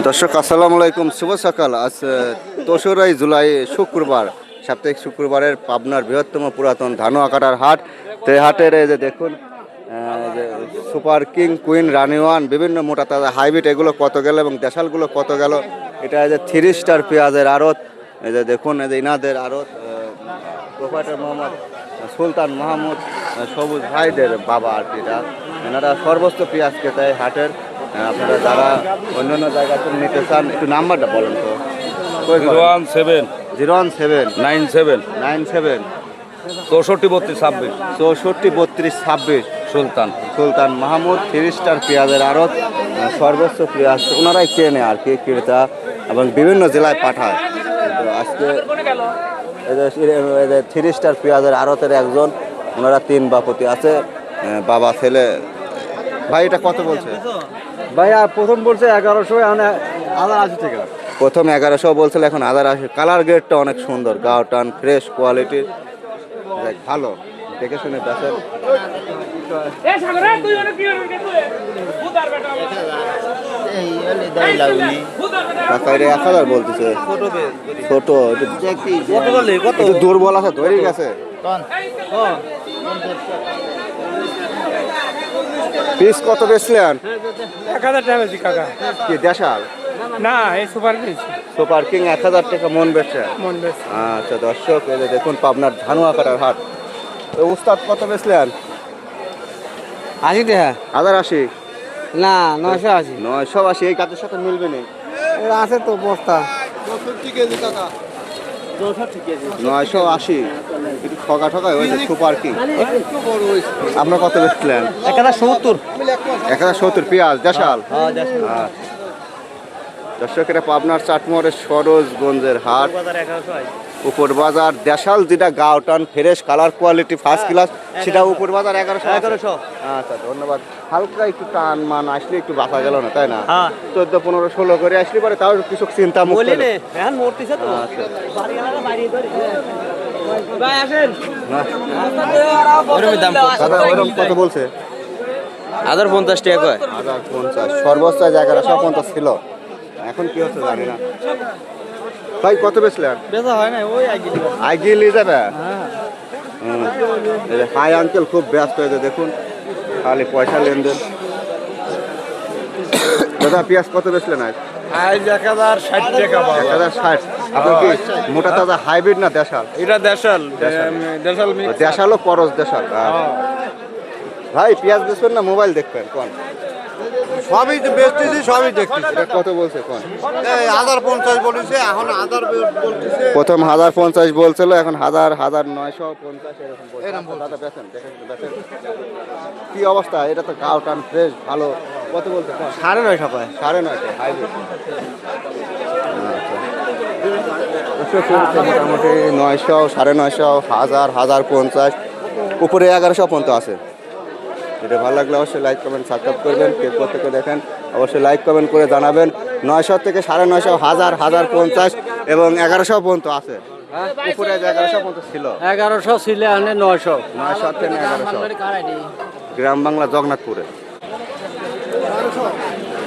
দর্শক আসসালামু আলাইকুম, শুভ সকাল। আজ 3রা জুলাই শুক্রবার, সাপ্তাহিক শুক্রবারের পাবনার বৃহত্তম পুরাতন ধানুয়া কাটার হাট। তো এই হাটের এই যে দেখুন যে সুপার কিং, কুইন, রানি ওয়ান, বিভিন্ন মোটা তাজা হাইব্রিড এগুলো কত গেল এবং দেশালগুলো কত গেল। এটা যে 3 স্টার পেঁয়াজের আড়ত, এই যে দেখুন এই যে ইনাদের আড়ত, প্রোপাইটার মোহাম্মদ সুলতান মাহমুদ সবুজ ভাইদের বাবা আর কি। এটা এনারা সর্বোচ্চ পেঁয়াজ ক্রেতা এই হাটের। আপনারা যারা অন্যান্য জায়গা থেকে নিতে চান একটু নাম্বারটা বলেন তো। 017 017 97 97 64 32 26 64 32 26। সুলতান মাহমুদ 3 স্টার পেঁয়াজের আড়ত, সর্বোচ্চ পেঁয়াজ ওনারাই কেনে আর কি, ক্রেতা এবং বিভিন্ন জেলায় পাঠায়। তো আজকে এই যে 3 স্টার পেঁয়াজের আড়তের একজন, ওনারা 3 বাপতি আছে, বাবা ছেলে। ভাই এটা কত বলছে? ভাইয়া প্রথম বলছে 1100, এখন 1080 টাকা। প্রথম 1100 বলছিল, এখন 1080। কালার গ্রেডটা অনেক সুন্দর, গাও টান ফ্রেশ কোয়ালিটির, ভালো দেখে শুনে বেচেন। কাকা এটা 1000 বলতেছে, ছোট একটু দুর্বল আছে, ধরে গেছে। পিস কত বেচলেন? 1000 টাকা বেশি কাকা। কি দেশাল না, এই সুপার পিস। সুপার কিং 1000 টাকা মন বেচছে। মন বেশ। আচ্ছা দর্শক, এই যে দেখুন পাবনার ধানুয়া কাটার হাট। তো উস্তাদ কত বেচলেন? 80 টাকা। 1080 না, 980। 980 এই কাজের সাথে মিলবে না। ওরা আছে তো বস্তা। 980 একটু ঠকা হয়েছে। সুপার কিং আপনার কত বেচলেন? 1070। 1070 পেঁয়াজ দেশাল। দর্শক এটা পাবনার চাটমোহরের সরোজগঞ্জের হাট, উপর বাজার দেশাল, যেটা গাওটান fresh colour quality first class, সেটা উপর বাজার 1100। আচ্ছা ধন্যবাদ। হালকা একটু টান মান আসলে একটু বাঁচা গেল না, তাই না? 14 15 16 করে আসলে পরে তাও কিছু চিন্তা মুক্ত। কত বলছে? 1050 টাকা কয়। 1050 সর্বোচ্চ 1150 ছিল, এখন কি হচ্ছে জানি না। ভাই কত বেচলেন? বেচা হয় না, ওই আইগিয়ে নিয়ে যাবে। হাই আঙ্কেল খুব ব্যস্ত হয়েছে, দেখুন খালি পয়সা লেনদেন। দাদা পেঁয়াজ কত বেচলেন আজ? 1060 টাকা। 1060। আপনার কি মোটা তাজা হাইব্রিড না দেশাল? এটা দেশাল। দেশালও করস দেশাল। ভাই পেঁয়াজ বেচবেন না মোবাইল দেখবেন? কোন সবই বেচতেছি, সবই দেখতেছি। এটা কত বলছে? কোন 1050 বলেছে, এখন 1000 বলতেছে। প্রথম 1050 বলছিল, এখন 950 এরকম বলছে। দাদা বেচেন, দেখেন কি অবস্থা। এটা তো গাও টান ফ্রেশ ভালো। কত বলছে? 950 কয়। 950 হাইব্রিড। মোটামুটি 900, 950, 1000, 1050, উপরে 1100 পর্যন্ত আছে। এটা ভালো লাগলে অবশ্যই লাইক কমেন্ট সাবস্ক্রাইব করবেন। কে কোথেকে দেখেন অবশ্যই লাইক কমেন্ট করে জানাবেন। 900 থেকে 950, 1000, 1050 এবং 1100 পর্যন্ত আছে। উপরে 1100 পর্যন্ত ছিল। 1100 ছিল, 900। 900 থেকে 1100। গ্রাম বাংলা জগন্নাথপুরে।